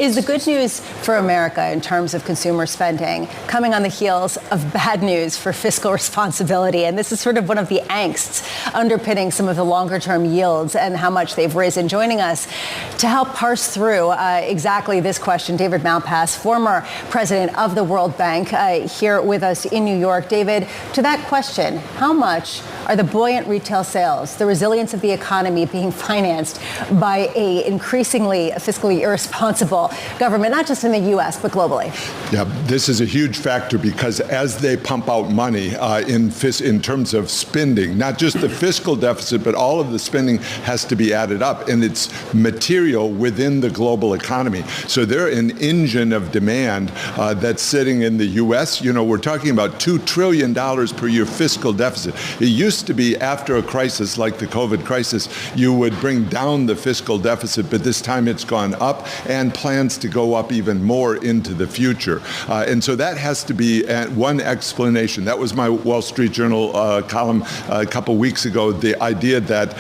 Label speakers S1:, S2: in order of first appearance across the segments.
S1: Is the good news for America in terms of consumer spending coming on the heels of bad news for fiscal responsibility? And this is sort of one of the angsts underpinning some of the longer-term yields and how much they've risen. Joining us to help parse through exactly this question, David Malpass, former president of the World Bank, here with us in New York. David, to that question, how much are the buoyant retail sales, the resilience of the economy being financed by a increasingly fiscally irresponsible government, not just in the U.S., but globally?
S2: Yeah, this is a huge factor because as they pump out money in terms of spending, not just the fiscal deficit, but all of the spending has to be added up, and it's material within the global economy. So they're an engine of demand that's sitting in the U.S. You know, we're talking about $2 trillion per year fiscal deficit. It used to be after a crisis like the COVID crisis, you would bring down the fiscal deficit, but this time it's gone up and plans to go up even more into the future. And so that has to be one explanation. That was my Wall Street Journal column a couple weeks ago, the idea that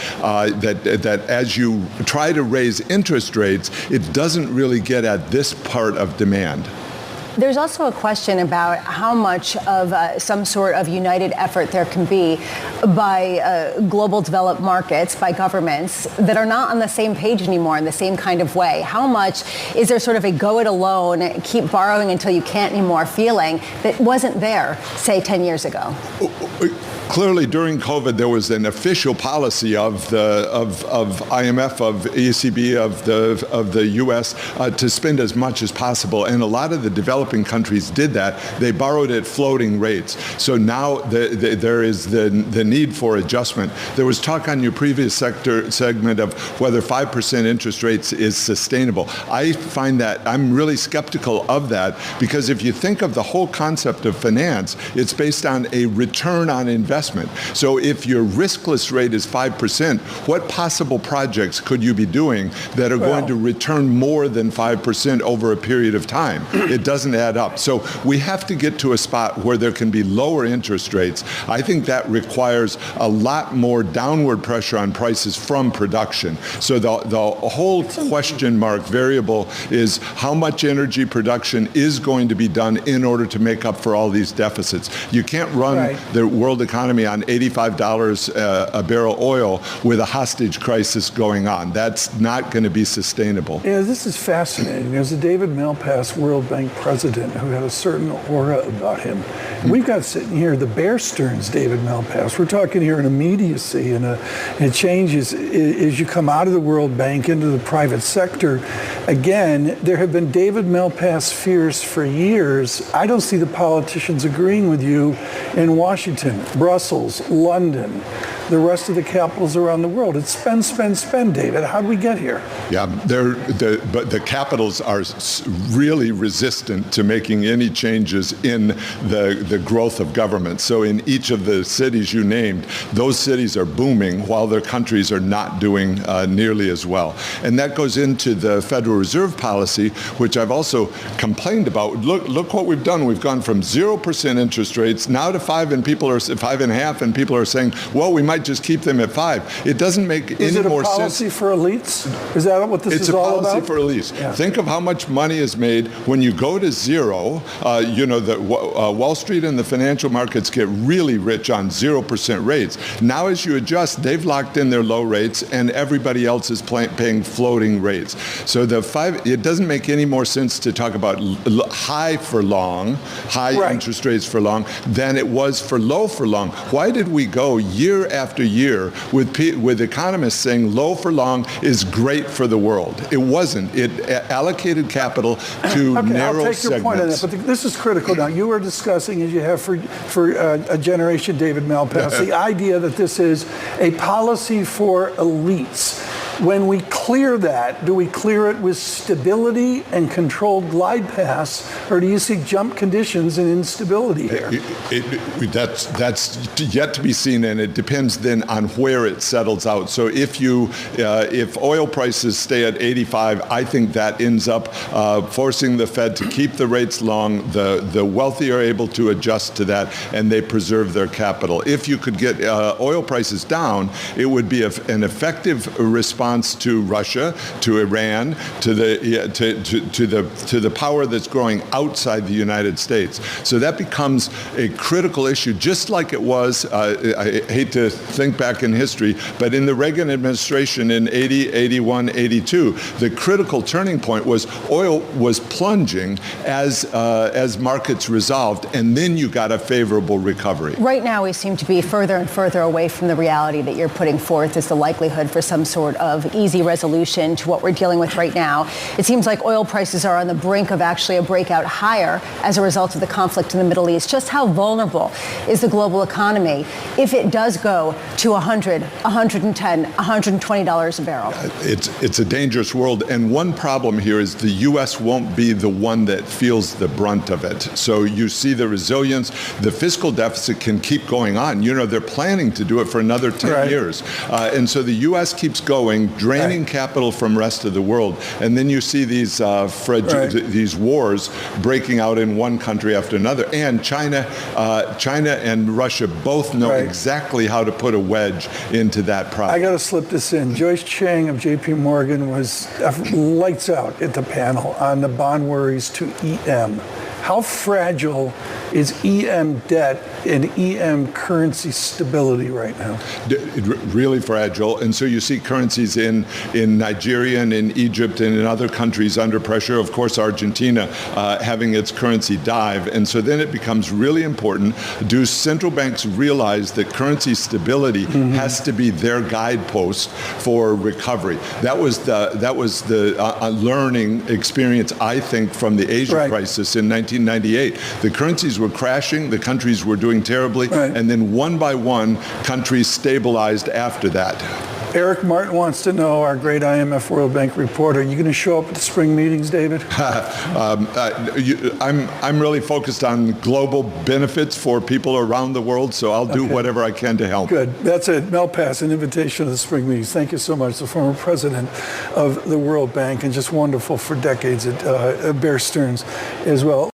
S2: as you try to raise interest rates, it doesn't really get at this part of demand.
S1: There's also a question about how much of some sort of united effort there can be by global developed markets, by governments that are not on the same page anymore in the same kind of way. How much is there sort of a go it alone, keep borrowing until you can't anymore feeling that wasn't there, say, 10 years ago?
S2: Clearly, during COVID, there was an official policy of IMF, of ECB, of the U.S. To spend as much as possible, and a lot of the developing countries did that. They borrowed at floating rates. So now there is the need for adjustment. There was talk on your previous segment of whether 5% interest rates is sustainable. I find that I'm really skeptical of that because if you think of the whole concept of finance, it's based on a return on investment. So if your riskless rate is 5%, what possible projects could you be doing that are going to return more than 5% over a period of time? It doesn't add up. So we have to get to a spot where there can be lower interest rates. I think that requires a lot more downward pressure on prices from production. So the whole question mark variable is how much energy production is going to be done in order to make up for all these deficits. You can't run the world economy on $85 a barrel oil with a hostage crisis going on. That's not going to be sustainable.
S3: Yeah, this is fascinating. There's a David Malpass World Bank president who had a certain aura about him. We've got sitting here the Bear Stearns David Malpass. We're talking here an immediacy and it changes as you come out of the World Bank into the private sector. Again, there have been David Malpass fears for years. I don't see the politicians agreeing with you in Washington, Brussels, London, the rest of the capitals around the world. It's spend, spend, spend, David. How do we get here?
S2: Yeah, but the capitals are really resistant to making any changes in the growth of government. So in each of the cities you named, those cities are booming while their countries are not doing nearly as well. And that goes into the Federal Reserve policy, which I've also complained about. Look what we've done. We've gone from 0% interest rates now to 5%, and people are 5.5%, and people are saying, well, we might just keep them at 5%. It doesn't make any more sense.
S3: Is it a policy for elites? Is that what this is all about?
S2: It's a policy for elites. Yeah. Think of how much money is made when you go to zero. Wall Street and the financial markets get really rich on 0% rates. Now as you adjust, they've locked in their low rates and everybody else is paying floating rates. So it doesn't make any more sense to talk about high for long, interest rates for long, than it was for low for long. Why did we go year after year with economists saying low for long is great for the world? It wasn't. It allocated capital to narrow segments.
S3: I'll take your point on that, but this is critical now. You were discussing, as you have for a generation, David Malpass, the idea that this is a policy for elites. When we clear that, do we clear it with stability and controlled glide paths, or do you see jump conditions and instability here?
S2: That's yet to be seen, and it depends then on where it settles out. So if oil prices stay at 85, I think that ends up forcing the Fed to keep the rates long. The wealthy are able to adjust to that, and they preserve their capital. If you could get oil prices down, it would be an effective response response to Russia, to Iran, to the power that's growing outside the United States. So that becomes a critical issue, just like it was, I hate to think back in history, but in the Reagan administration in 80, 81, 82, the critical turning point was oil was plunging as markets resolved, and then you got a favorable recovery.
S1: Right now, we seem to be further and further away from the reality that you're putting forth as the likelihood for some sort of easy resolution to what we're dealing with right now. It seems like oil prices are on the brink of actually a breakout higher as a result of the conflict in the Middle East. Just how vulnerable is the global economy if it does go to $100, $110, $120 a barrel?
S2: It's a dangerous world, and one problem here is the U.S. won't be the one that feels the brunt of it. So you see the resilience. The fiscal deficit can keep going on. You know, they're planning to do it for another 10 years. And so the U.S. keeps going, draining capital from the rest of the world. And then you see these these wars breaking out in one country after another. And China and Russia both know exactly how to put a wedge into that problem.
S3: I got to slip this in. Joyce Chang of J.P. Morgan was lights out at the panel on the bond worries to EM. How fragile is EM debt and EM currency stability right now?
S2: Really fragile. And so you see currencies in Nigeria and in Egypt and in other countries under pressure. Of course, Argentina having its currency dive. And so then it becomes really important. Do central banks realize that currency stability has to be their guidepost for recovery? That was the learning experience, I think, from the Asia crisis in 1998. The currencies were crashing, the countries were doing terribly, and then one by one, countries stabilized after that.
S3: Eric Martin wants to know, our great IMF World Bank reporter, are you going to show up at the spring meetings, David?
S2: I'm really focused on global benefits for people around the world, so I'll do whatever I can to help.
S3: Good. That's it. Malpass, an invitation to the spring meetings. Thank you so much. The former president of the World Bank, and just wonderful for decades at Bear Stearns as well.